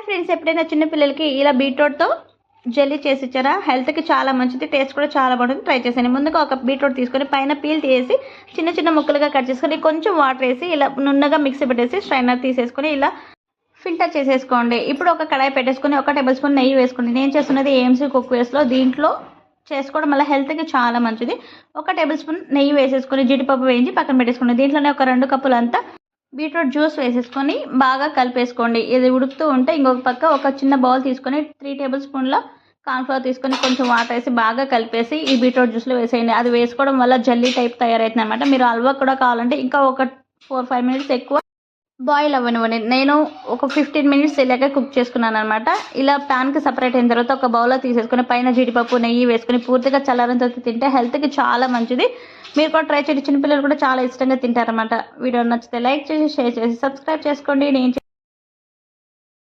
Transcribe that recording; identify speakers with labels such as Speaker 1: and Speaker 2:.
Speaker 1: Friends, ఎప్పుడైనా చిన్న పిల్లలకి ఇలా బీట్రూట్తో జెల్లీ చేసి ఇచ్చారా? హెల్త్కి చాలా మంచిది, టేస్ట్ కూడా చాలా బాగుంటుంది. ట్రై చేశాను. ముందుగా ఒక బీట్రూట్ తీసుకొని పైన పీల్ తీసి చిన్న చిన్న ముక్కలుగా కట్ చేసుకొని కొంచెం వాటర్ వేసి ఇలా నున్నగా మిక్సీ పెట్టేసి స్ట్రైనర్ తీసేసుకొని ఇలా ఫిల్టర్ చేసేసుకోండి. ఇప్పుడు ఒక కడాయి పెట్టేసుకొని 1 టేబుల్ స్పూన్ నెయ్యి వేసుకోండి. నేను చేస్తున్నది ఏఎంసీ కుక్ వేస్లో, దీంట్లో చేసుకోవడం వల్ల హెల్త్కి చాలా మంచిది. 1 టేబుల్ స్పూన్ నెయ్యి వేసేసుకొని జీడిపప్పు వేయించి పక్కన పెట్టేసుకోండి. దీంట్లోనే ఒక 2 కప్పులంతా బీట్రూట్ జ్యూస్ వేసేసుకొని బాగా కలిపేసుకోండి. ఇది ఉడుకుతూ ఉంటే ఇంకొక పక్క ఒక చిన్న బౌల్ తీసుకొని 3 టేబుల్ స్పూన్ల కార్న్ఫ్లవర్ తీసుకొని కొంచెం వాటర్ వేసి బాగా కలిపేసి ఈ బీట్రూట్ జ్యూస్లో వేసేయండి. అది వేసుకోవడం వల్ల జల్లీ టైప్ తయారవుతుంది అనమాట. మీరు హల్వా కూడా కావాలంటే ఇంకా ఒక 4-5 మినిట్స్ ఎక్కువ బాయిల్ అవ్వనివ్వండి. నేను ఒక 15 మినిట్స్ ఇలాగే కుక్ చేసుకున్నాను అనమాట. ఇలా ప్యాన్కి సపరేట్ అయిన తర్వాత ఒక బౌల్లో తీసేసుకొని పైన జీడిపప్పు నెయ్యి వేసుకొని పూర్తిగా చల్లారిన తర్వాత తింటే హెల్త్కి చాలా మంచిది. మీరు కూడా ట్రై చేయండి. చిన్నపిల్లలు కూడా చాలా ఇష్టంగా తింటారన్నమాట. వీడియో నచ్చితే లైక్ చేసి, షేర్ చేసి, సబ్స్క్రైబ్ చేసుకోండి. నేను